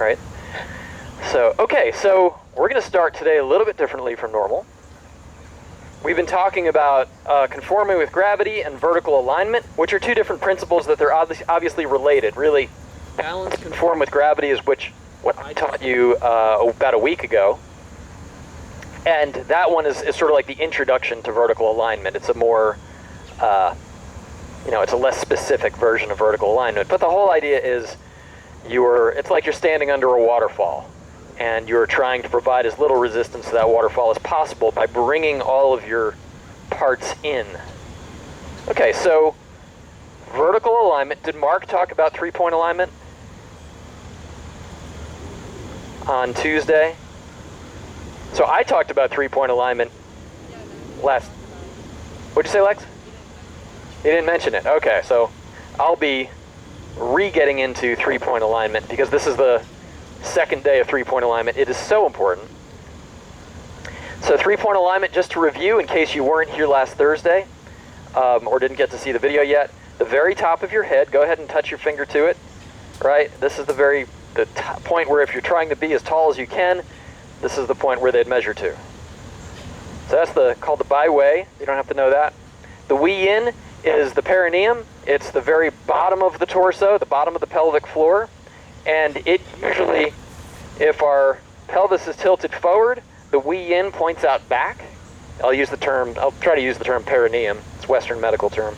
right? So, okay, so we're going to start today a little bit differently from normal. We've been talking about conforming with gravity and vertical alignment, which are two different principles that they're obviously related. Really, balance, conform with gravity is what I taught you about a week ago. And that one is sort of like the introduction to vertical alignment. It's a more, it's a less specific version of vertical alignment. But the whole idea is it's like you're standing under a waterfall, and you're trying to provide as little resistance to that waterfall as possible by bringing all of your parts in. Okay, so vertical alignment. Did Mark talk about three-point alignment on Tuesday? So I talked about three-point alignment last. What'd you say, Lex? You didn't mention it. Okay, so I'll be re-getting into three-point alignment because this is the second day of three-point alignment. It is so important. So three-point alignment, just to review in case you weren't here last Thursday or didn't get to see the video yet, the very top of your head, go ahead and touch your finger to it, right? This is the point where if you're trying to be as tall as you can, this is the point where they'd measure to. So that's called the byway. You don't have to know that. The wee in is the perineum. It's the very bottom of the torso, the bottom of the pelvic floor. And it usually, if our pelvis is tilted forward, the wee in points out back. I'll try to use the term perineum. It's a Western medical term.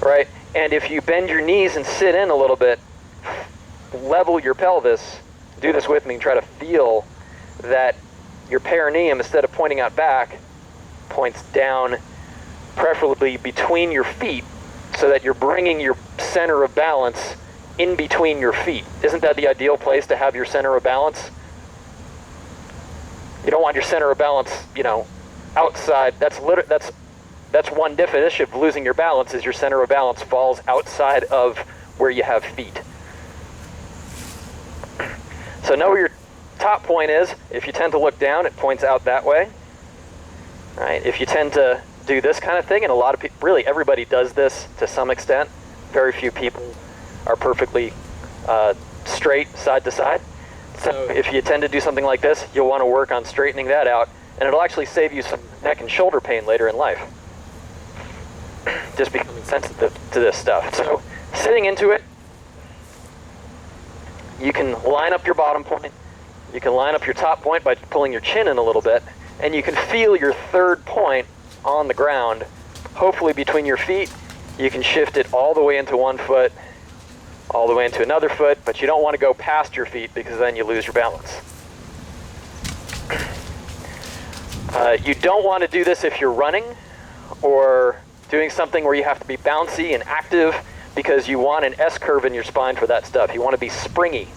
Right? And if you bend your knees and sit in a little bit, level your pelvis, do this with me and try to feel that your perineum, instead of pointing out back, points down, preferably between your feet, so that you're bringing your center of balance in between your feet. Isn't that the ideal place to have your center of balance? You don't want your center of balance, outside. That's one definition of losing your balance, is your center of balance falls outside of where you have feet. So know where your top point is. If you tend to look down, it points out that way. Right? If you tend to do this kind of thing, and a lot of people, really everybody does this to some extent. Very few people are perfectly straight side to side. So if you tend to do something like this, you'll want to work on straightening that out, and it'll actually save you some neck and shoulder pain later in life. Just becoming sensitive to this stuff. So sitting into it, you can line up your bottom point. You can line up your top point by pulling your chin in a little bit, and you can feel your third point on the ground, hopefully between your feet. You can shift it all the way into one foot, all the way into another foot, but you don't want to go past your feet because then you lose your balance. You don't want to do this if you're running or doing something where you have to be bouncy and active, because you want an S-curve in your spine for that stuff. You want to be springy,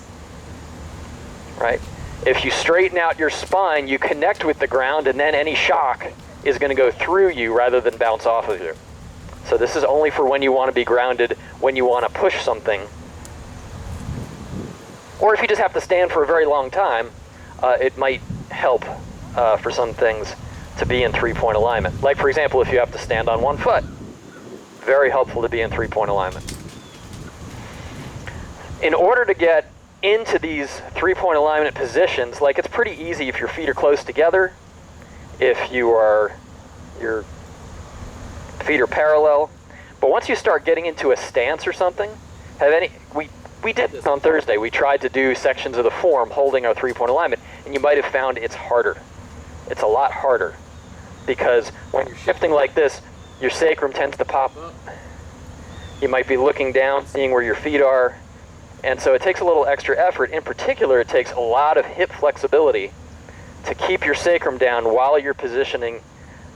right? If you straighten out your spine, you connect with the ground, and then any shock is going to go through you rather than bounce off of you. So this is only for when you want to be grounded, when you want to push something. Or if you just have to stand for a very long time, it might help for some things to be in three-point alignment. Like, for example, if you have to stand on one foot, very helpful to be in three-point alignment. In order to get into these three-point alignment positions, like, it's pretty easy if your feet are close together, if your feet are parallel. But once you start getting into a stance or something, we did this on Thursday. We tried to do sections of the form holding our three-point alignment, and you might have found it's harder. It's a lot harder, because when you're shifting like this, your sacrum tends to pop up. You might be looking down, seeing where your feet are, and so it takes a little extra effort. In particular, it takes a lot of hip flexibility to keep your sacrum down while you're positioning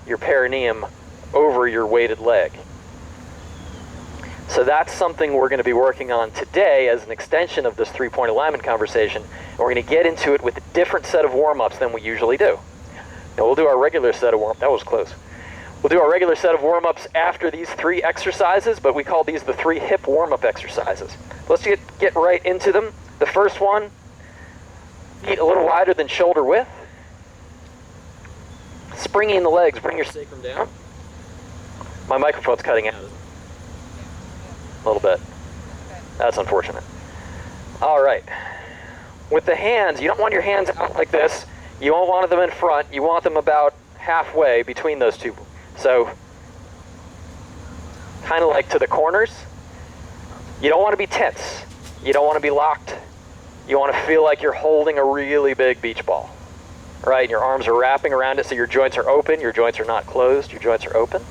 your perineum over your weighted leg. So that's something we're going to be working on today as an extension of this three-point alignment conversation. And we're going to get into it with a different set of warm-ups than we usually do. Now we'll do our regular set of warm-ups. That was close. We'll do our regular set of warm-ups after these three exercises, but we call these the 3 hip warm-up exercises. Let's get right into them. The first one, feet a little wider than shoulder width. Springy in the legs, bring your sacrum down. My microphone's cutting out a little bit. That's unfortunate. All right. with the hands, you don't want your hands out like this. You don't want them in front. You want them about halfway between those two. So kind of like to the corners. You don't want to be tense. You don't want to be locked. You want to feel like you're holding a really big beach ball, right? And your arms are wrapping around it so your joints are open. Your joints are not closed. Your joints are open.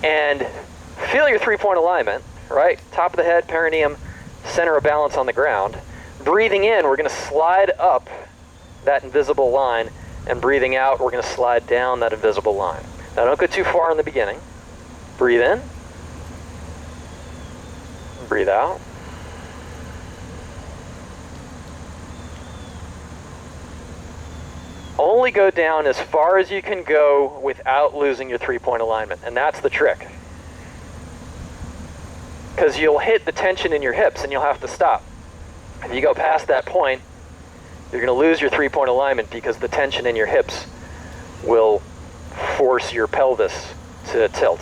And feel your three-point alignment, right? Top of the head, perineum, center of balance on the ground. Breathing in, we're going to slide up that invisible line, and breathing out, we're going to slide down that invisible line. Now, don't go too far in the beginning. Breathe in. Breathe out. Only go down as far as you can go without losing your three-point alignment, and that's the trick. Because you'll hit the tension in your hips and you'll have to stop. If you go past that point, you're going to lose your three-point alignment because the tension in your hips will force your pelvis to tilt.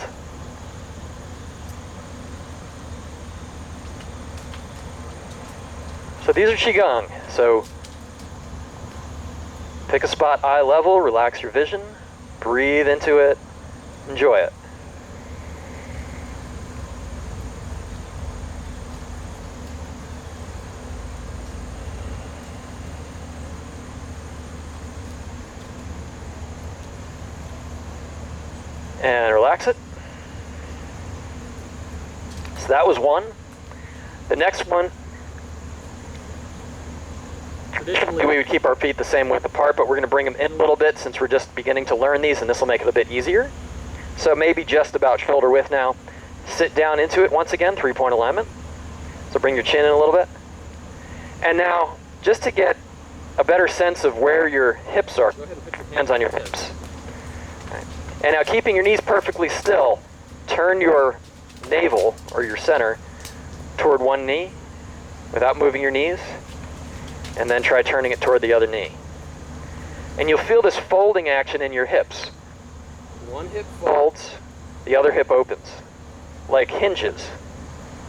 So these are Qigong. So pick a spot eye level, relax your vision, breathe into it, enjoy it. And relax it. So that was one. The next one, traditionally we would keep our feet the same width apart, but we're going to bring them in a little bit since we're just beginning to learn these, and this will make it a bit easier. So maybe just about shoulder width now. Sit down into it once again, three-point alignment. So bring your chin in a little bit. And now, just to get a better sense of where your hips are, go ahead and put your hands on your hips. And now, keeping your knees perfectly still, turn your navel, or your center, toward one knee without moving your knees, and then try turning it toward the other knee. And you'll feel this folding action in your hips. One hip folds, the other hip opens, like hinges.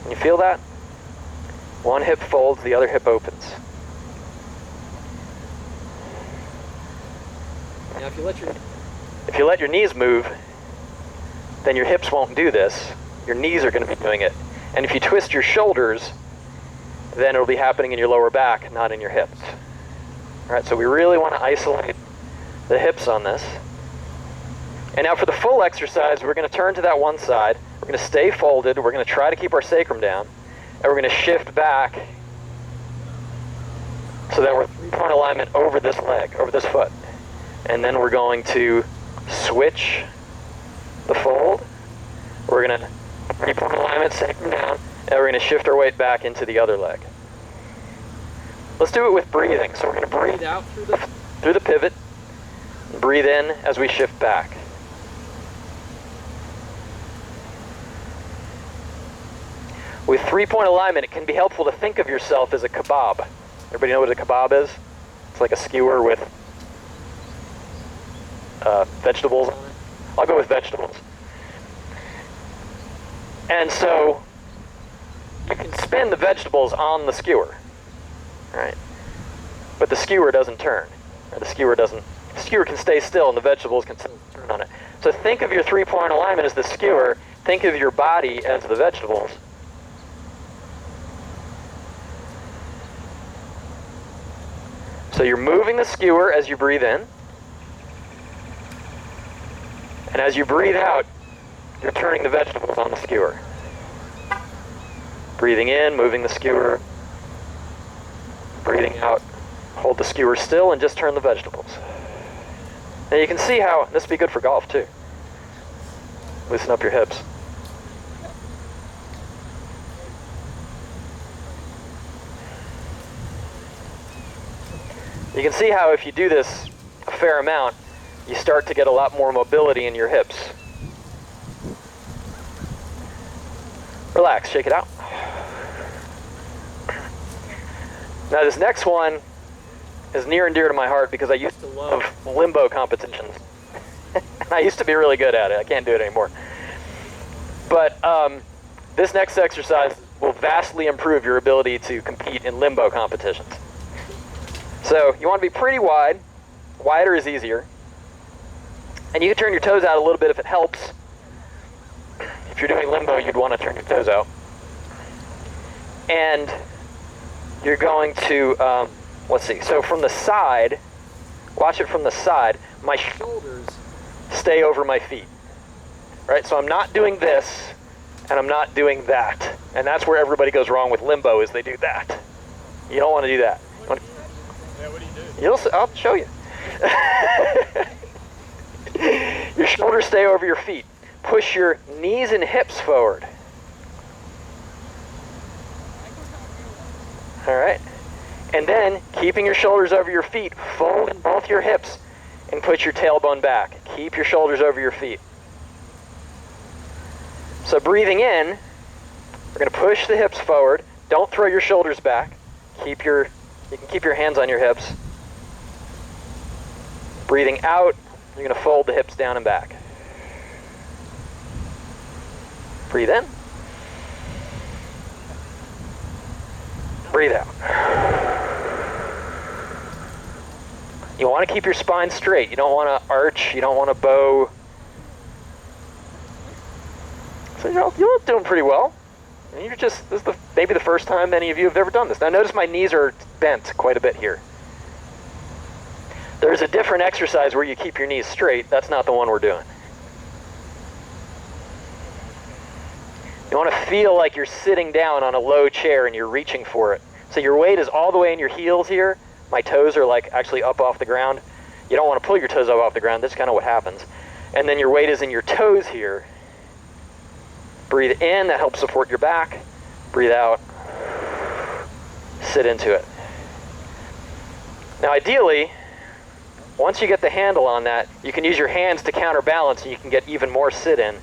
Can you feel that? One hip folds, the other hip opens. Now, if you let your knees move, then your hips won't do this. Your knees are going to be doing it. And if you twist your shoulders, then it'll be happening in your lower back, not in your hips. All right, so we really want to isolate the hips on this. And now for the full exercise, we're going to turn to that one side. We're going to stay folded. We're going to try to keep our sacrum down. And we're going to shift back so that we're three-point alignment over this leg, over this foot. And then we're going to switch the fold. We're going to three-point alignment, sacrum down, and we're going to shift our weight back into the other leg. Let's do it with breathing. So we're going to breathe out through the pivot, and breathe in as we shift back. With three-point alignment, it can be helpful to think of yourself as a kebab. Everybody know what a kebab is? It's like a skewer with vegetables on it. I'll go with vegetables. And so you can spin the vegetables on the skewer, right? But the skewer doesn't turn. Or the skewer can stay still and the vegetables can still turn on it. So think of your three-point alignment as the skewer. Think of your body as the vegetables. So you're moving the skewer as you breathe in. And as you breathe out, you're turning the vegetables on the skewer. Breathing in, moving the skewer. Breathing out, hold the skewer still and just turn the vegetables. Now you can see how this would be good for golf too. Loosen up your hips. You can see how if you do this a fair amount, you start to get a lot more mobility in your hips. Relax, shake it out. Now this next one is near and dear to my heart because I used to love limbo competitions. I used to be really good at it. I can't do it anymore. But this next exercise will vastly improve your ability to compete in limbo competitions. So you want to be pretty wide. Wider is easier. And you can turn your toes out a little bit if it helps. If you're doing limbo, you'd want to turn your toes out. And you're going to, let's see, so from the side, watch it from the side, my shoulders stay over my feet. Right, so I'm not doing this, and I'm not doing that. And that's where everybody goes wrong with limbo, is they do that. You don't want to do that. Yeah, what do you do? I'll show you. Your shoulders stay over your feet. Push your knees and hips forward. All right. And then, keeping your shoulders over your feet, fold in both your hips and put your tailbone back. Keep your shoulders over your feet. So breathing in, we're going to push the hips forward. Don't throw your shoulders back. You can keep your hands on your hips. Breathing out, you're going to fold the hips down and back. Breathe in. Breathe out. You want to keep your spine straight. You don't want to arch. You don't want to bow. So you're doing pretty well. And this is maybe the first time any of you have ever done this. Now notice my knees are bent quite a bit here. There's a different exercise where you keep your knees straight. That's not the one we're doing. You want to feel like you're sitting down on a low chair and you're reaching for it. So your weight is all the way in your heels here. My toes are like actually up off the ground. You don't want to pull your toes up off the ground. That's kind of what happens. And then your weight is in your toes here. Breathe in, that helps support your back. Breathe out. Sit into it. Now ideally, once you get the handle on that, you can use your hands to counterbalance and you can get even more sit in.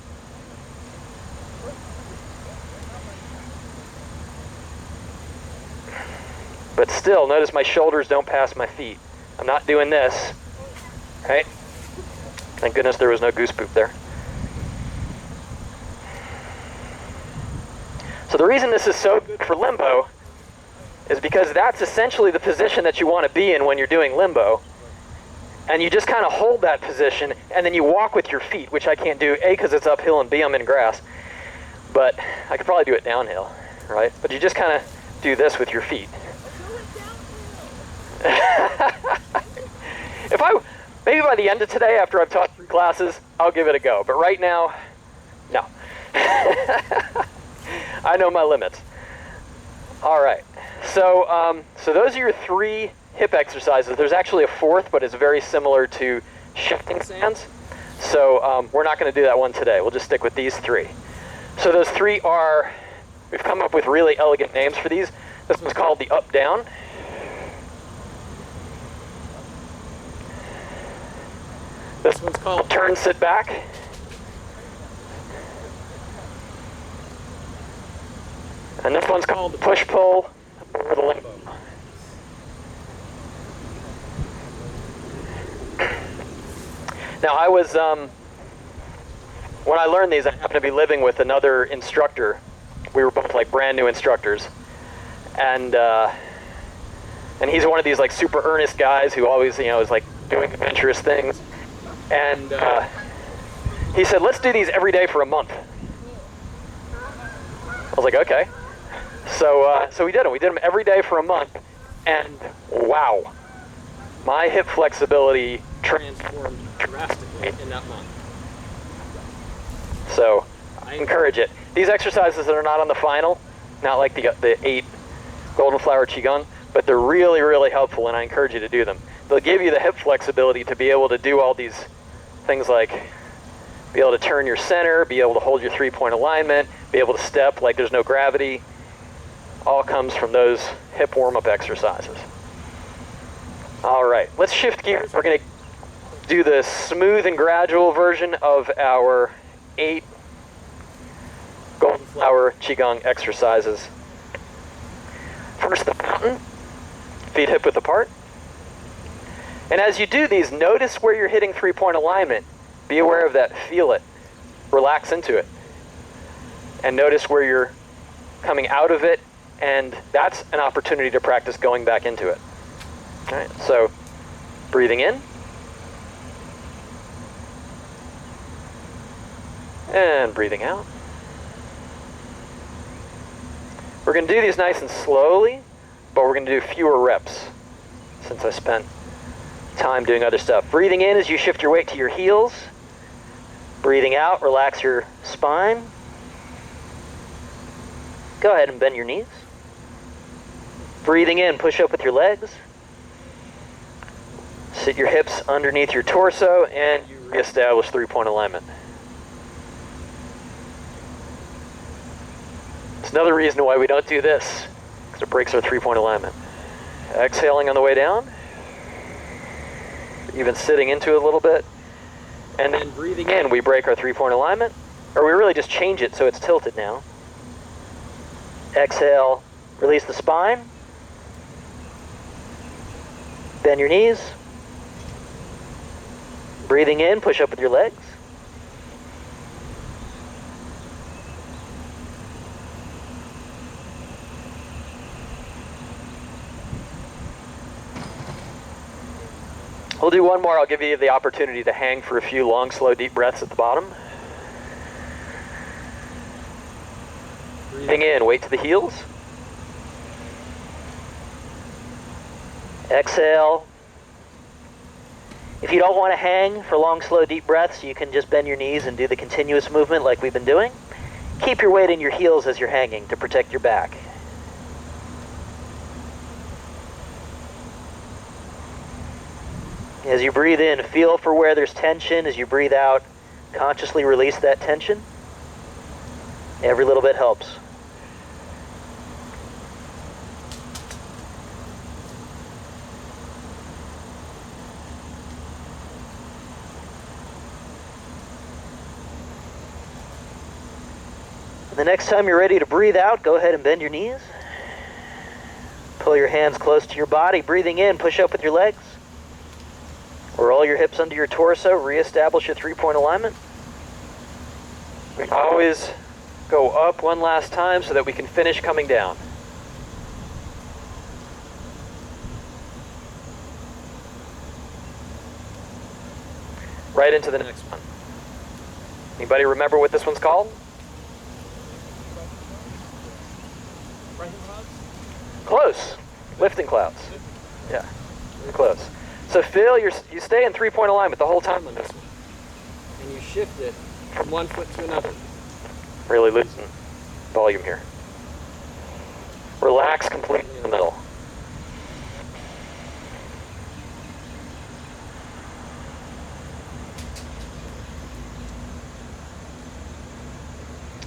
But still, notice my shoulders don't pass my feet. I'm not doing this, right? Thank goodness there was no goose poop there. So the reason this is so good for limbo is because that's essentially the position that you want to be in when you're doing limbo. And you just kind of hold that position, and then you walk with your feet, which I can't do, A, because it's uphill, and B, I'm in grass. But I could probably do it downhill, right? But you just kind of do this with your feet. Maybe by the end of today, after I've taught 3 classes, I'll give it a go. But right now, no. I know my limits. All right. So those are your 3 hip exercises. There's actually a 4th, but it's very similar to shifting sands. So we're not going to do that one today. We'll just stick with these 3. So those 3 are, we've come up with really elegant names for these. This one's called the up-down. This one's called turn, sit back. And this one's called the push-pull or the limbo. Now I was, when I learned these, I happened to be living with another instructor. We were both like brand new instructors. And he's one of these like super earnest guys who always, is like doing adventurous things. And he said, let's do these every day for a month. I was like, okay. So we did them. We did them every day for a month. And wow, my hip flexibility transformed drastically in that month. So I encourage it. These exercises that are not on the final, not like the 8 Golden Flower Qigong, but they're really, really helpful, and I encourage you to do them. They'll give you the hip flexibility to be able to do all these things like be able to turn your center, be able to hold your 3-point alignment, be able to step like there's no gravity. All comes from those hip warm-up exercises. All right, let's shift gears. We're going to do the smooth and gradual version of our 8 Golden Flower Qigong exercises. First, the mountain, feet hip width apart. And as you do these, notice where you're hitting 3-point alignment. Be aware of that, feel it, relax into it. And notice where you're coming out of it, and that's an opportunity to practice going back into it. All right, so breathing in. And breathing out. We're going to do these nice and slowly, but we're going to do fewer reps since I spent time doing other stuff. Breathing in as you shift your weight to your heels. Breathing out, relax your spine. Go ahead and bend your knees. Breathing in, push up with your legs. Sit your hips underneath your torso, and you reestablish three-point alignment. It's another reason why we don't do this, because it breaks our three-point alignment. Exhaling on the way down, even sitting into it a little bit, and then breathing in, we break our three-point alignment, or we really just change it so it's tilted now. Exhale, release the spine, bend your knees, breathing in, push up with your legs. We'll do one more. I'll give you the opportunity to hang for a few long, slow, deep breaths at the bottom. Breathing in, weight to the heels. Exhale. If you don't want to hang for long, slow, deep breaths, you can just bend your knees and do the continuous movement like we've been doing. Keep your weight in your heels as you're hanging to protect your back. As you breathe in, feel for where there's tension. As you breathe out, consciously release that tension. Every little bit helps. The next time you're ready to breathe out, go ahead and bend your knees. Pull your hands close to your body. Breathing in, push up with your legs. Roll your hips under your torso, reestablish your three-point alignment. We always go up one last time so that we can finish coming down. Right into the next one. Anybody remember what this one's called? Close. Lifting clouds. Yeah, very close. So feel you stay in three-point alignment the whole time on this one. And you shift it from one foot to another. Really loosen volume here. Relax completely in the middle.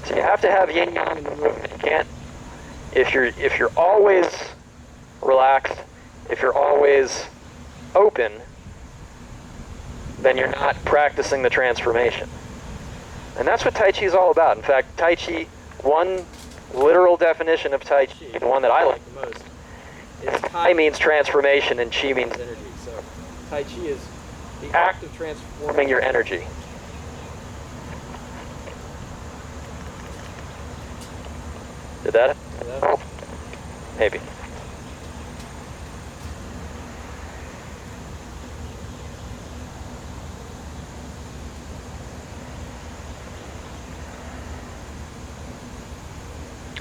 So you have to have yin yang in the movement. You can't, if you're always relaxed, if you're always open, then you're not practicing the transformation. And that's what Tai Chi is all about. In fact, Tai Chi, one literal definition of Tai Chi, the one that I like the most, is Tai means transformation and Chi means energy. So Tai Chi is the act of transforming your energy. Did that help? Maybe.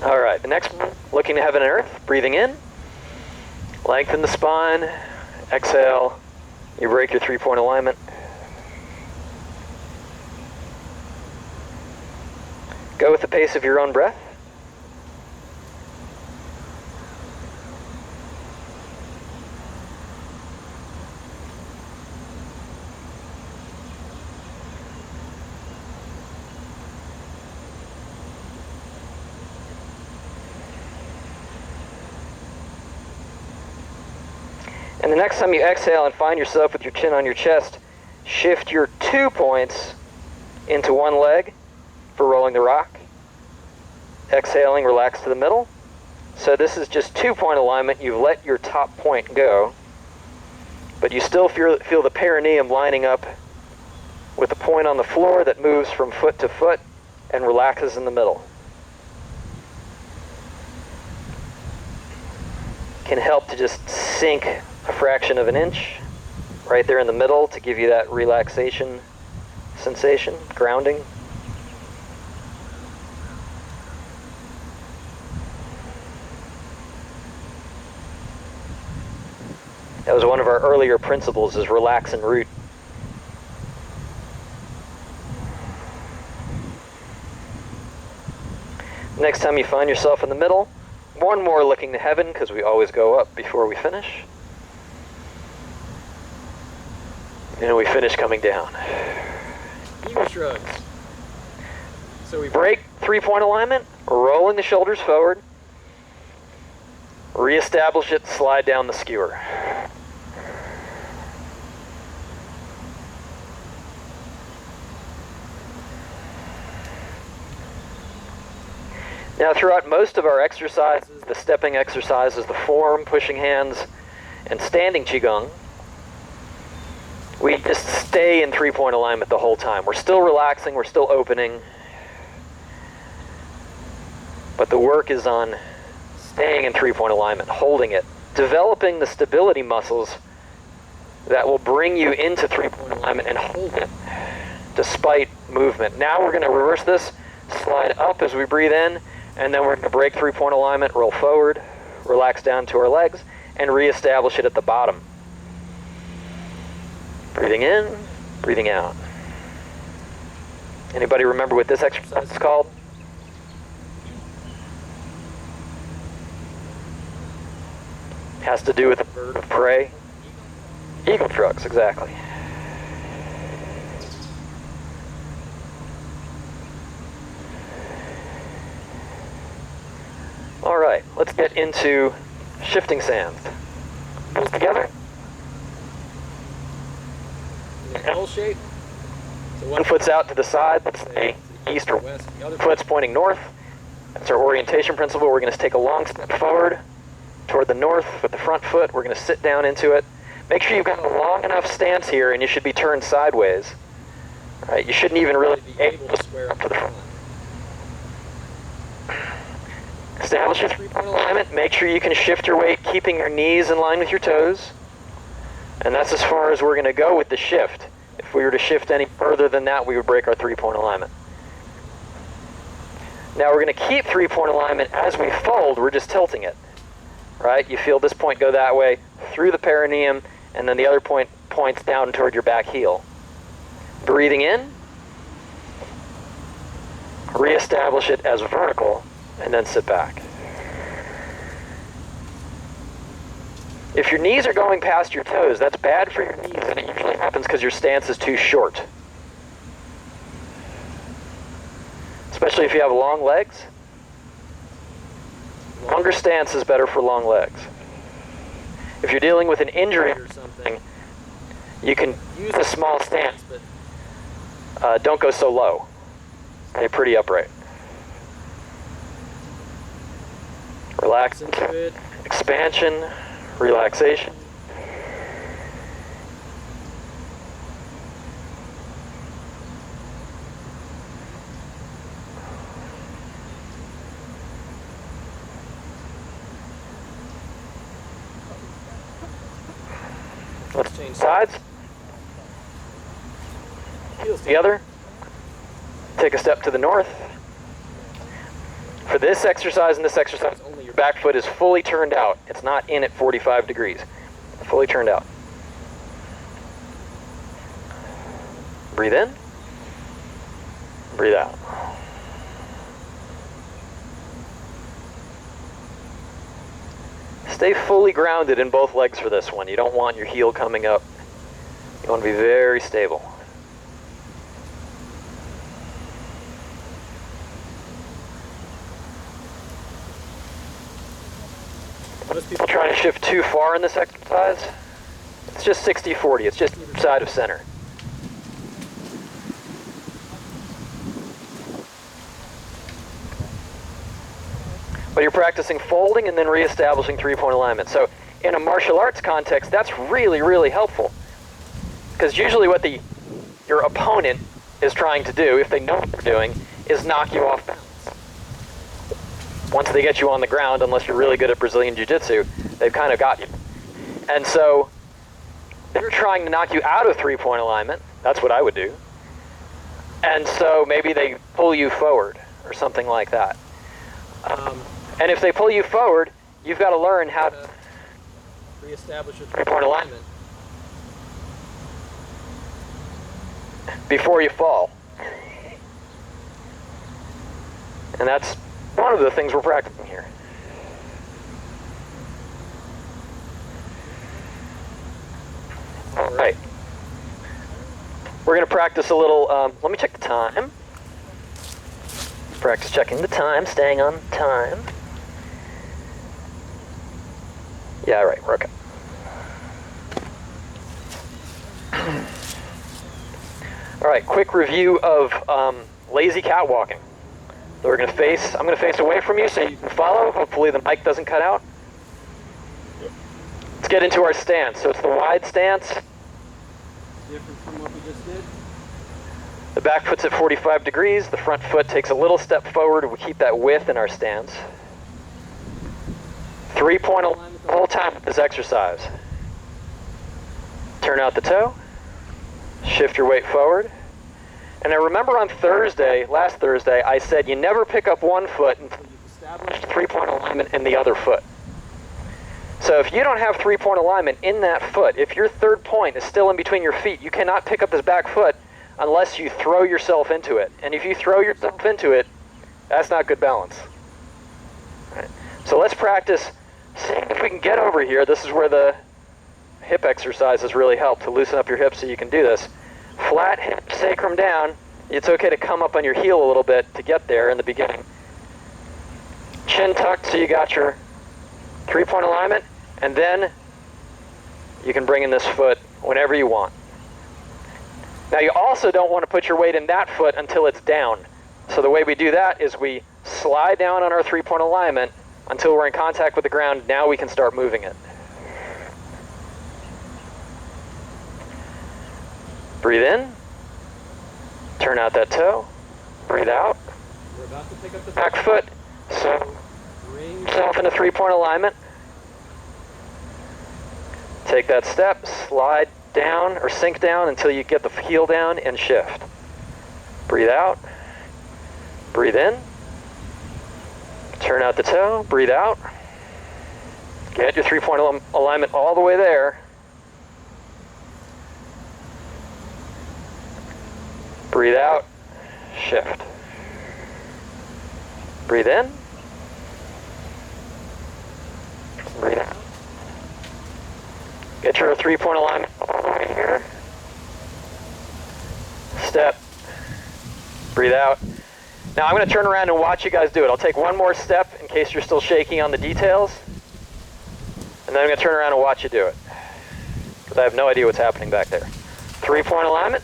All right, the next one, looking to heaven and earth, breathing in, lengthen the spine, exhale, you break your three-point alignment. Go with the pace of your own breath. And the next time you exhale and find yourself with your chin on your chest, shift your 2 points into one leg for rolling the rock. Exhaling, relax to the middle. So this is just 2-point alignment. You've let your top point go, but you still feel the perineum lining up with the point on the floor that moves from foot to foot and relaxes in the middle. can help to just sink a fraction of an inch right there in the middle to give you that relaxation sensation, grounding. That was one of our earlier principles, is relax and root. Next time you find yourself in the middle, one more looking to heaven, because we always go up before we finish. And we finish coming down. Eagle shrugs. So we Break 3-point alignment, rolling the shoulders forward, reestablish it, slide down the skewer. Now throughout most of our exercises, the stepping exercises, the form, pushing hands, and standing Qigong, we just stay in 3-point alignment the whole time. We're still relaxing, we're still opening, but the work is on staying in 3-point alignment, holding it, developing the stability muscles that will bring you into 3-point alignment and hold it despite movement. Now we're going to reverse this, slide up as we breathe in, and then we're going to break 3-point alignment, roll forward, relax down to our legs, and reestablish it at the bottom. Breathing in, breathing out. Anybody remember what this exercise is called? Has to do with the bird of prey. Eagle shrugs, exactly. All right, let's get into shifting sands. Pulls together. L shape. So One foot's out to the side, let's say east or west. The other foot's pointing north. That's our orientation principle. We're going to take a long step forward toward the north with the front foot. We're going to sit down into it. Make sure you've got a long enough stance here, and you should be turned sideways. Right? You shouldn't even really be able to square up to the front. Establish your 3-point alignment. Make sure you can shift your weight, keeping your knees in line with your toes. And that's as far as we're going to go with the shift. If we were to shift any further than that, we would break our 3-point alignment. Now we're going to keep 3-point alignment as we fold. We're just tilting it. Right? You feel this point go that way through the perineum, and then the other point points down toward your back heel. Breathing in. Reestablish it as vertical, and then sit back. If your knees are going past your toes, that's bad for your knees, and it usually happens because your stance is too short. Especially if you have long legs. Longer stance is better for long legs. If you're dealing with an injury or something, you can use a small stance, but don't go so low. Stay pretty upright. Relax into it. Expansion, relaxation. Let's change sides. Heels together. Take a step to the north. For this exercise and this exercise only, your back foot is fully turned out. It's not in at 45 degrees. Fully turned out. Breathe in. Breathe out. Stay fully grounded in both legs for this one. You don't want your heel coming up. You want to be very stable. Most people try to shift too far in this exercise. It's just 60-40. It's just either side of center. But you're practicing folding and then reestablishing 3-point alignment. So in a martial arts context, that's really, really helpful. Because usually what your opponent is trying to do, if they know what they're doing, is knock you off balance. Once they get you on the ground, unless you're really good at Brazilian Jiu-Jitsu, They've kind of got you. And so they're trying to knock you out of three-point alignment. That's what I would do. And so maybe they pull you forward or something like that. And if they pull you forward, you've got to learn how to reestablish your three-point alignment before you fall. And that's one of the things we're practicing here. All right. We're going to practice a little, let me check the time. Practice checking the time, staying on time. Yeah, all right, we're okay. All right, quick review of lazy catwalking. So I'm going to face away from you so you can follow. Hopefully the mic doesn't cut out. Let's get into our stance. So it's the wide stance. Different from what we just did. The back foot's at 45 degrees. The front foot takes a little step forward. We keep that width in our stance. Three-point alignment the whole time with this exercise. Turn out the toe. Shift your weight forward. And I remember on last Thursday, I said you never pick up one foot until you've established three-point alignment in the other foot. So if you don't have three-point alignment in that foot, if your third point is still in between your feet, you cannot pick up this back foot unless you throw yourself into it. And if you throw yourself into it, that's not good balance. Right. So let's practice seeing if we can get over here. This is where the hip exercises really help to loosen up your hips so you can do this. Flat hip, sacrum down. It's okay to come up on your heel a little bit to get there in the beginning. Chin tucked so you got your three-point alignment, and then you can bring in this foot whenever you want. Now you also don't want to put your weight in that foot until it's down. So the way we do that is we slide down on our three-point alignment until we're in contact with the ground. Now we can start moving it. Breathe in, turn out that toe, breathe out. We're about to pick up the back foot, so bring yourself into three-point alignment. Take that step, slide down or sink down until you get the heel down and shift. Breathe out, breathe in, turn out the toe, breathe out. Get your three-point alignment all the way there. Breathe out, shift. Breathe in. Breathe out. Get your three-point alignment all the way here. Step. Breathe out. Now I'm going to turn around and watch you guys do it. I'll take one more step in case you're still shaking on the details. And then I'm going to turn around and watch you do it. Because I have no idea what's happening back there. Three-point alignment.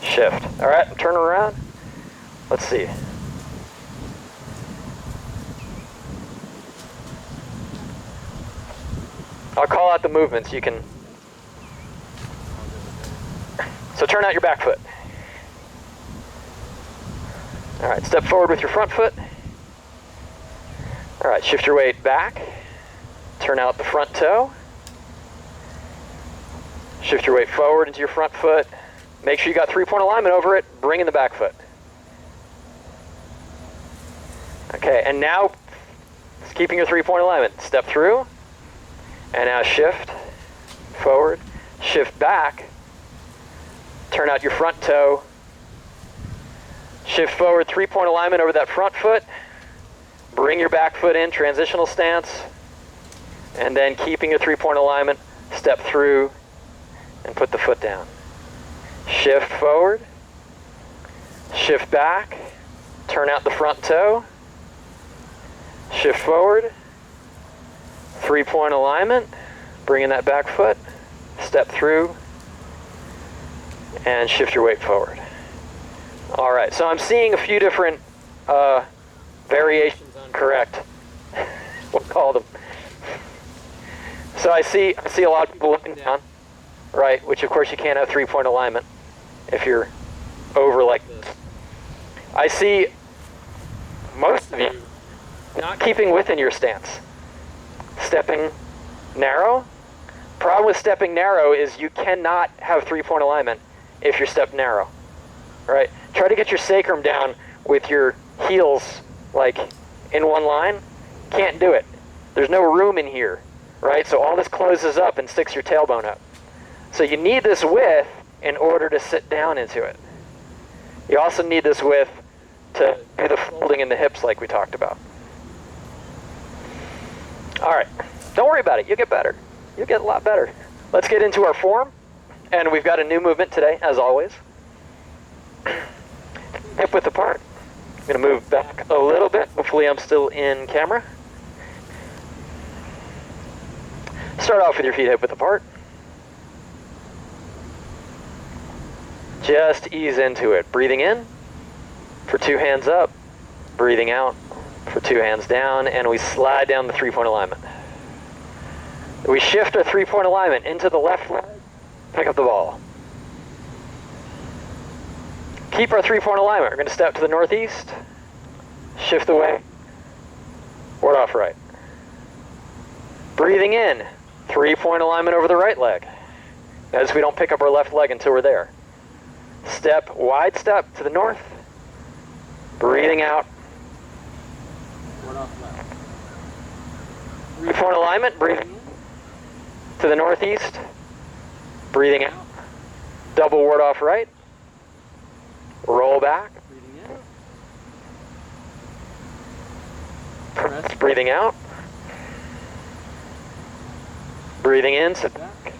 Shift. All right, turn around. Let's see. I'll call out the movements. You can. So turn out your back foot. All right, step forward with your front foot. All right, shift your weight back. Turn out the front toe. Shift your weight forward into your front foot. Make sure you got three-point alignment over it. Bring in the back foot. Okay, and now, keeping your three-point alignment. Step through, and now shift forward, shift back, turn out your front toe, shift forward, three-point alignment over that front foot, bring your back foot in, transitional stance, and then keeping your three-point alignment, step through, and put the foot down. Shift forward, shift back, turn out the front toe, shift forward, three-point alignment, bring in that back foot, step through, and shift your weight forward. All right, so I'm seeing a few different variations on correct. We'll call them. So I see a lot of people looking down, right, which of course you can't have three-point alignment if you're over like this. I see most of you not keeping within your stance. Stepping narrow. Problem with stepping narrow is you cannot have 3-point alignment if you're stepped narrow. Right? Try to get your sacrum down with your heels like in one line. Can't do it. There's no room in here. Right? So all this closes up and sticks your tailbone up. So you need this width in order to sit down into it. You also need this width to do the folding in the hips like we talked about. All right, don't worry about it. You'll get better. You'll get a lot better. Let's get into our form. And we've got a new movement today, as always. Hip width apart. I'm going to move back a little bit. Hopefully I'm still in camera. Start off with your feet hip width apart. Just ease into it. Breathing in for 2 hands up. Breathing out for 2 hands down. And we slide down the 3-point alignment. We shift our 3-point alignment into the left leg. Pick up the ball. Keep our 3-point alignment. We're going to step to the northeast. Shift away. Ward off right. Breathing in. 3-point alignment over the right leg. Notice we don't pick up our left leg until we're there. Step, wide step to the north. Breathing out. Ward off left. 3-point alignment, breathing in. To the northeast. Breathing out. Double ward off right. Roll back. Breathing in. Press. Breathing out. Breathing in, sit back.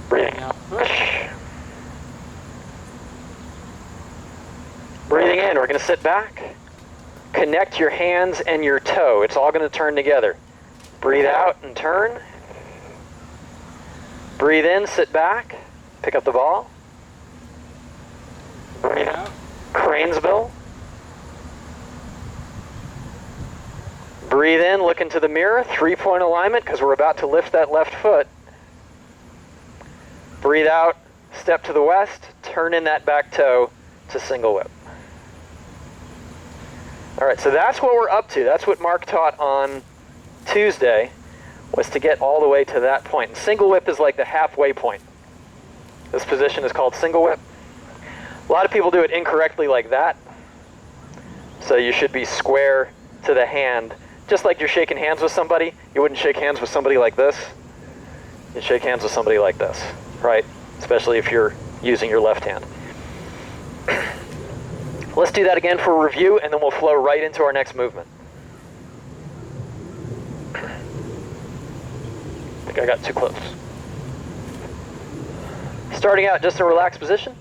Breathing out, push. Breathing in, we're going to sit back. Connect your hands and your toe. It's all going to turn together. Breathe out and turn. Breathe in, sit back. Pick up the ball. Breathe out. Cranesbill. Breathe in, look into the mirror. 3-point alignment because we're about to lift that left foot. Breathe out, step to the west, turn in that back toe to single whip. All right, so that's what we're up to. That's what Mark taught on Tuesday, was to get all the way to that point. And single whip is like the halfway point. This position is called single whip. A lot of people do it incorrectly like that. So you should be square to the hand. Just like you're shaking hands with somebody, you wouldn't shake hands with somebody like this. You shake hands with somebody like this, right? Especially if you're using your left hand. Let's do that again for review, and then we'll flow right into our next movement. I think I got too close. Starting out, just a relaxed position.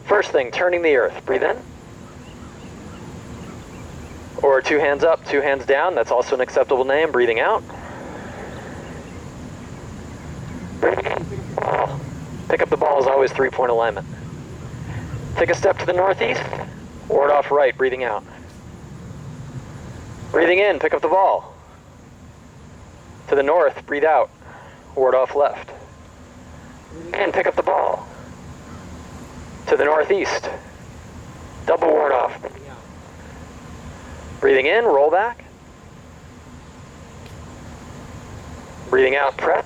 First thing, turning the earth. Breathe in. Or 2 hands up, 2 hands down. That's also an acceptable name. Breathing out. Pick up the ball is always 3-point alignment. Take a step to the northeast. Ward off right, breathing out. Breathing in, pick up the ball. To the north, breathe out. Ward off left. And pick up the ball. To the northeast. Double ward off. Breathing in, roll back. Breathing out, press.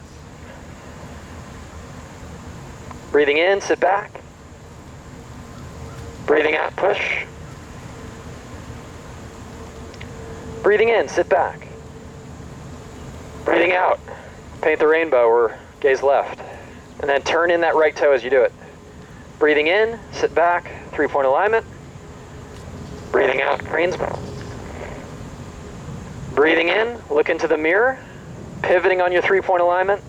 Breathing in, sit back. Breathing out, push. Breathing in, sit back. Breathing out, paint the rainbow or gaze left. And then turn in that right toe as you do it. Breathing in, sit back, 3-point alignment. Breathing out, cranesbill. Breathing in, look into the mirror, pivoting on your 3-point alignment.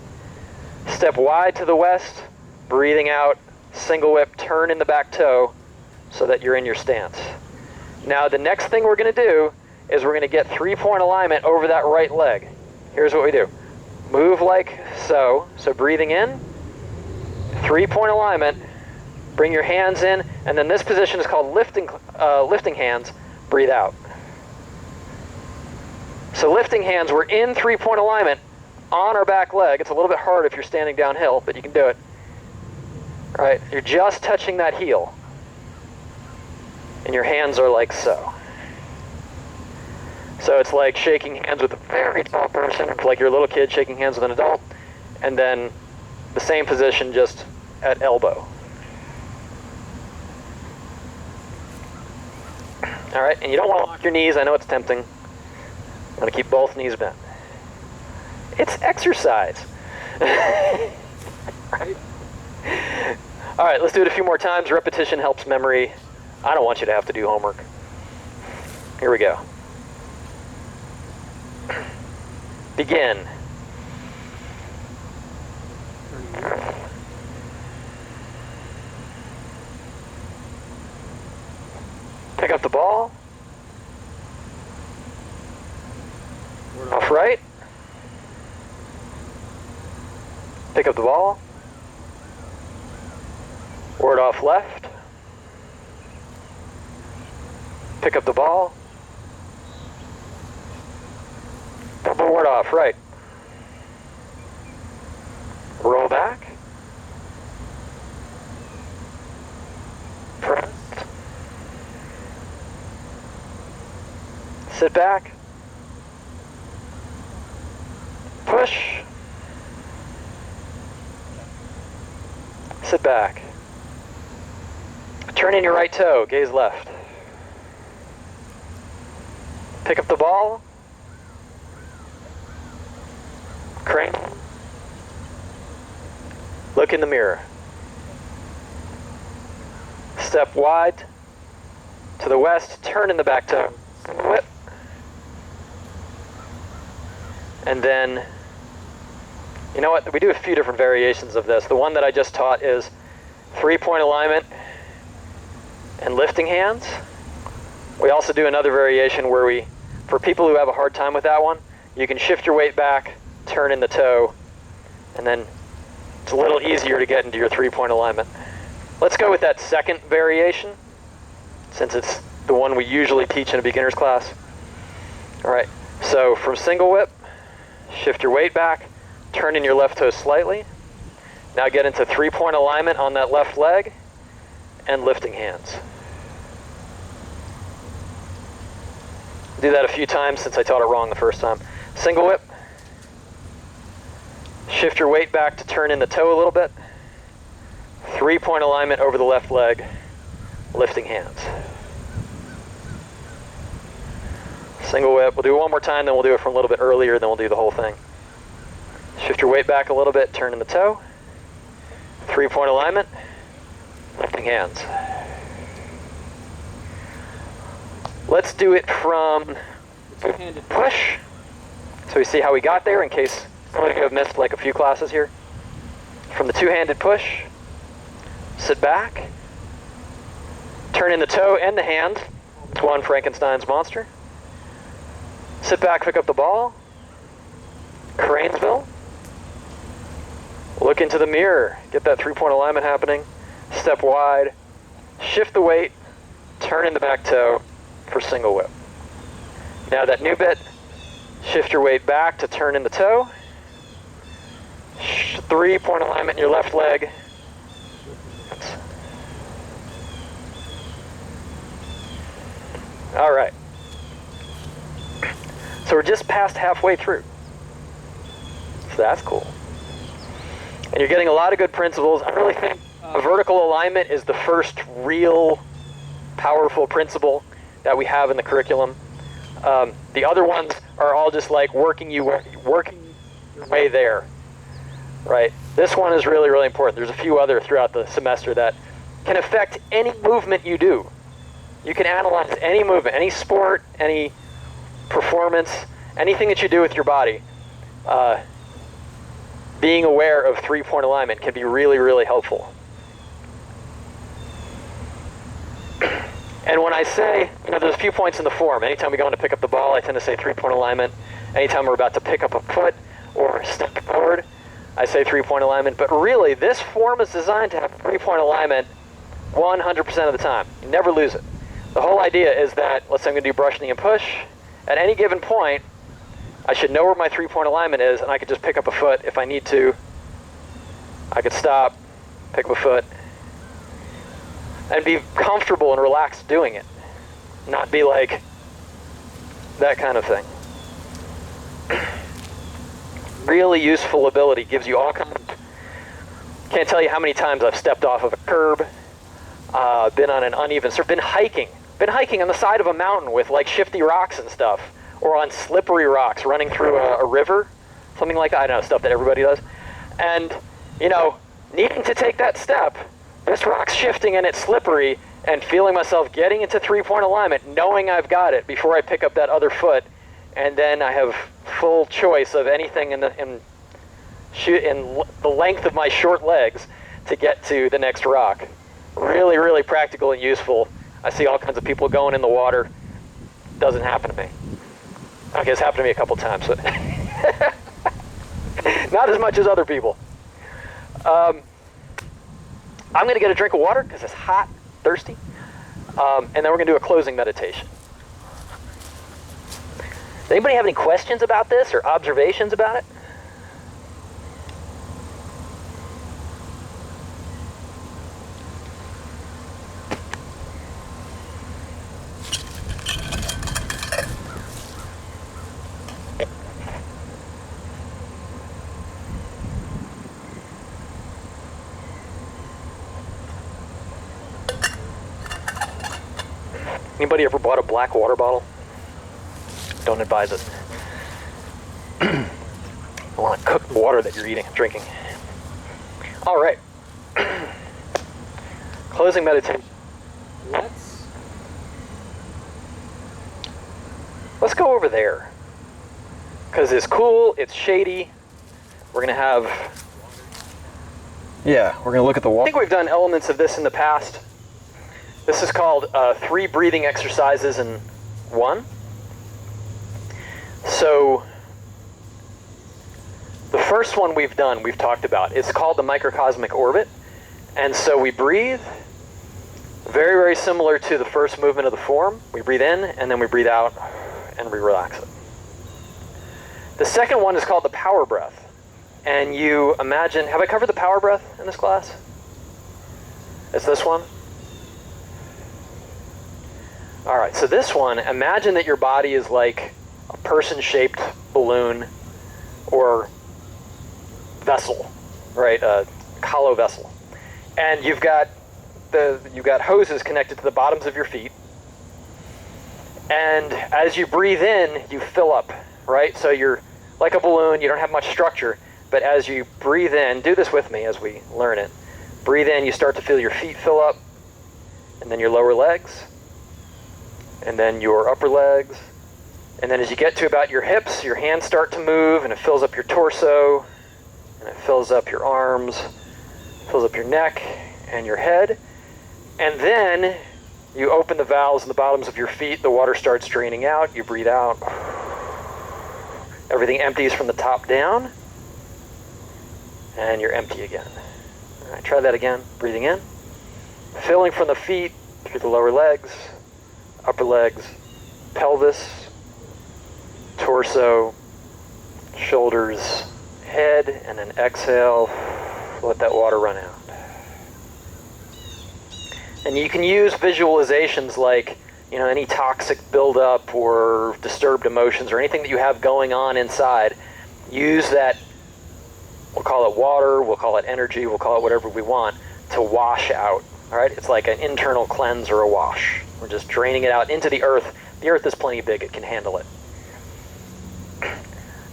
Step wide to the west, breathing out, single whip, turn in the back toe so that you're in your stance. Now the next thing we're going to do is we're going to get 3-point alignment over that right leg. Here's what we do. Move like so. So breathing in, 3-point alignment, bring your hands in, and then this position is called lifting hands. Breathe out. So lifting hands, we're in 3-point alignment on our back leg. It's a little bit hard if you're standing downhill, but you can do it. All right, you're just touching that heel. And your hands are like so. So it's like shaking hands with a very tall person. It's like you're a little kid shaking hands with an adult. And then the same position, just at elbow. All right, and you don't want to lock your knees. I know it's tempting. You want to keep both knees bent. It's exercise. Right? All right, let's do it a few more times. Repetition helps memory. I don't want you to have to do homework. Here we go. Begin. Pick up the ball. Off right. Pick up the ball. Word off left. Pick up the ball. Double word off right. Roll back. Press. Sit back. Push. Sit back. Turn in your right toe, gaze left. Pick up the ball. Crane. Look in the mirror. Step wide to the west, turn in the back toe. Whip. And then, you know what, we do a few different variations of this. The one that I just taught is 3-point alignment and lifting hands. We also do another variation where we, for people who have a hard time with that one, you can shift your weight back, turn in the toe, and then it's a little easier to get into your 3-point alignment. Let's go with that second variation, since it's the one we usually teach in a beginner's class. All right, so from single whip, shift your weight back, turn in your left toe slightly. Now get into 3-point alignment on that left leg and lifting hands. Do that a few times since I taught it wrong the first time. Single whip. Shift your weight back to turn in the toe a little bit. 3-point alignment over the left leg, lifting hands. Single whip. We'll do it one more time, then we'll do it from a little bit earlier, then we'll do the whole thing. Shift your weight back a little bit, turn in the toe. 3-point alignment, lifting hands. Let's do it from two-handed push. So we see how we got there in case some of you have missed like a few classes here. From the two-handed push, sit back, turn in the toe and the hand. It's one Frankenstein's monster. Sit back, pick up the ball. Cranesville. Look into the mirror. Get that 3-point alignment happening. Step wide. Shift the weight. Turn in the back toe for single whip. Now that new bit. Shift your weight back to turn in the toe. 3-point alignment in your left leg. All right. So we're just past halfway through. So that's cool. And you're getting a lot of good principles. I really think vertical alignment is the first real powerful principle that we have in the curriculum. The other ones are all just like working your way there, right? This one is really, really important. There's a few other throughout the semester that can affect any movement you do. You can analyze any movement, any sport, any performance, anything that you do with your body. Being aware of 3-point alignment can be really, really helpful. And when I say, there's a few points in the form. Anytime we go in to pick up the ball, I tend to say 3-point alignment. Anytime we're about to pick up a foot or step forward, I say 3-point alignment. But really, this form is designed to have 3-point alignment 100% of the time. You never lose it. The whole idea is that, let's say I'm going to do brush, knee, and push. At any given point, I should know where my 3-point alignment is, and I could just pick up a foot if I need to. I could stop, pick up a foot, and be comfortable and relaxed doing it. not be like that kind of thing. Really useful ability, gives you all kinds of, can't tell you how many times I've stepped off of a curb, been on an uneven surface, been hiking on the side of a mountain with like shifty rocks and stuff, or on slippery rocks running through a river, something like that. I don't know, stuff that everybody does. And, you know, needing to take that step, this rock's shifting and it's slippery, and feeling myself getting into three-point alignment, knowing I've got it before I pick up that other foot, and then I have full choice of anything in the length of my short legs to get to the next rock. Really, really practical and useful. I see all kinds of people going in the water. Doesn't happen to me. Okay, it's happened to me a couple times, but not as much as other people. I'm going to get a drink of water because it's hot, thirsty, and then we're going to do a closing meditation. Does anybody have any questions about this or observations about it? Anybody ever bought a black water bottle? Don't advise it. I want to cook the water that you're eating and drinking. All right. Closing meditation. Let's go over there. Because it's cool, it's shady. We're going to have... Yeah, we're going to look at the water. I think we've done elements of this in the past. This is called 3 breathing exercises in 1. So the first one we've talked about. It's called the microcosmic orbit. And so we breathe, very, very similar to the first movement of the form. We breathe in, and then we breathe out, and we relax it. The second one is called the power breath. And you imagine, have I covered the power breath in this class? It's this one? All right, so this one, imagine that your body is like a person-shaped balloon or vessel, right? A hollow vessel. And you've got hoses connected to the bottoms of your feet. And as you breathe in, you fill up, right? So you're like a balloon, you don't have much structure, but as you breathe in, do this with me as we learn it. Breathe in, you start to feel your feet fill up, and then your lower legs, and then your upper legs. And then as you get to about your hips, your hands start to move, and it fills up your torso, and it fills up your arms, fills up your neck and your head. And then you open the valves in the bottoms of your feet, the water starts draining out, you breathe out. Everything empties from the top down, and you're empty again. All right, try that again. Breathing in, filling from the feet through the lower legs, upper legs, pelvis, torso, shoulders, head, and then exhale, let that water run out. And you can use visualizations like, you know, any toxic buildup or disturbed emotions or anything that you have going on inside. Use that, we'll call it water, we'll call it energy, we'll call it whatever we want, to wash out. All right, it's like an internal cleanse or a wash. We're just draining it out into the earth. The earth is plenty big, it can handle it.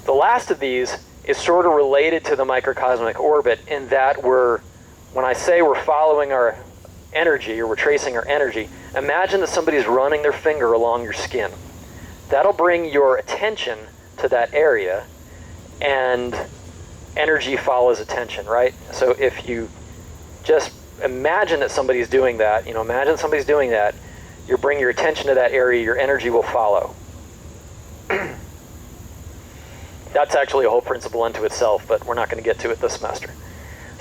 The last of these is sort of related to the microcosmic orbit in that when I say we're following our energy or we're tracing our energy, imagine that somebody's running their finger along your skin. That'll bring your attention to that area, and energy follows attention, right? So if you just imagine that somebody's doing that, you bring your attention to that area, your energy will follow. That's actually a whole principle unto itself, but we're not going to get to it this semester.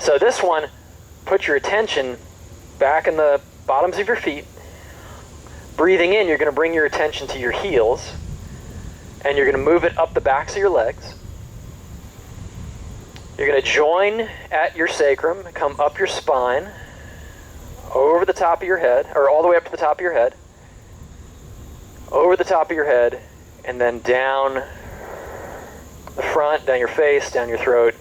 So this one, put your attention back in the bottoms of your feet. Breathing in, you're going to bring your attention to your heels, and you're going to move it up the backs of your legs. You're going to join at your sacrum, come up your spine, over the top of your head, or all the way up to the top of your head. over the top of your head, and then down the front, down your face, down your throat,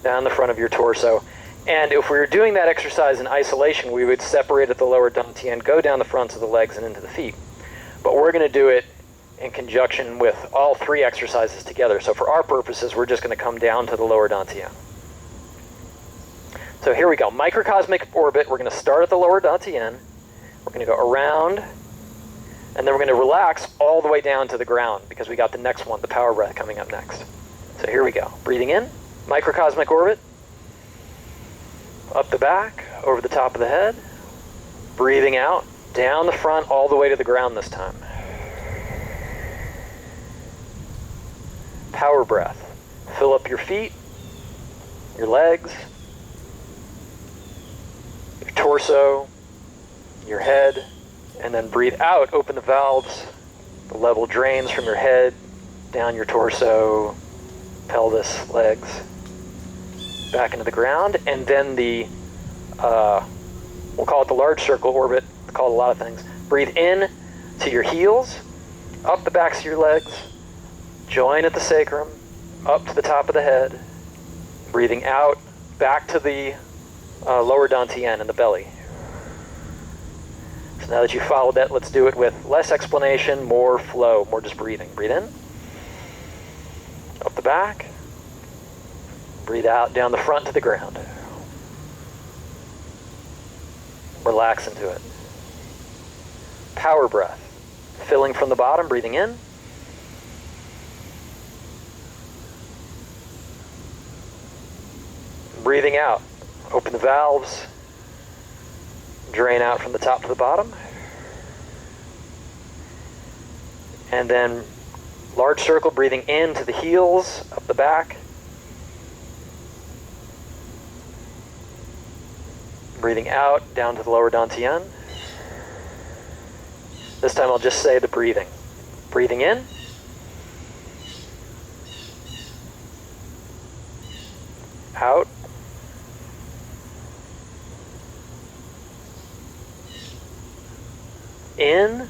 down the front of your torso. And if we were doing that exercise in isolation, we would separate at the lower dantian, go down the fronts of the legs and into the feet. But we're going to do it in conjunction with all three exercises together. So for our purposes, we're just going to come down to the lower dantian. So here we go, microcosmic orbit. We're going to start at the lower dantian. We're going to go around, and then we're going to relax all the way down to the ground because we got the next one, the power breath, coming up next. So here we go. Breathing in, microcosmic orbit. Up the back, over the top of the head. Breathing out, down the front, all the way to the ground this time. Power breath. Fill up your feet, your legs, your torso, your head, and then breathe out, open the valves. The level drains from your head, down your torso, pelvis, legs, back into the ground, and then the, we'll call it the large circle orbit, call it a lot of things. Breathe in to your heels, up the backs of your legs, join at the sacrum, up to the top of the head, breathing out, back to the lower dantian in the belly. So now that you've followed that, let's do it with less explanation, more flow, more just breathing. Breathe in, up the back, breathe out, down the front to the ground. Relax into it. Power breath, filling from the bottom, breathing in. Breathing out, open the valves, drain out from the top to the bottom. And then large circle, breathing in to the heels, up the back. Breathing out, down to the lower dantian. This time I'll just say the breathing. Breathing in. Out. In.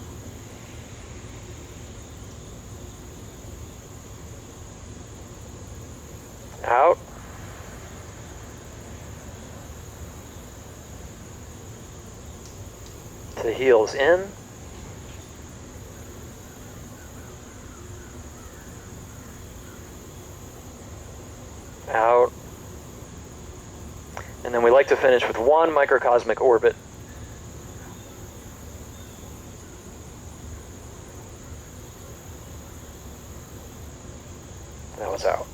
Out. To the heels, in. Out. And then we like to finish with one microcosmic orbit. That was out.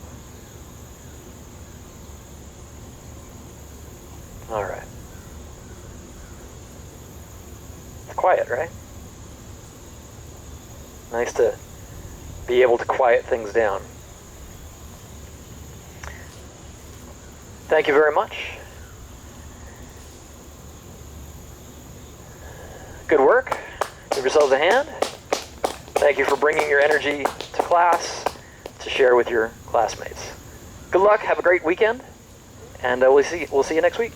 All right. It's quiet, right? Nice to be able to quiet things down. Thank you very much. Good work. Give yourselves a hand. Thank you for bringing your energy to class to share with your classmates. Good luck. Have a great weekend. And we'll see you next week.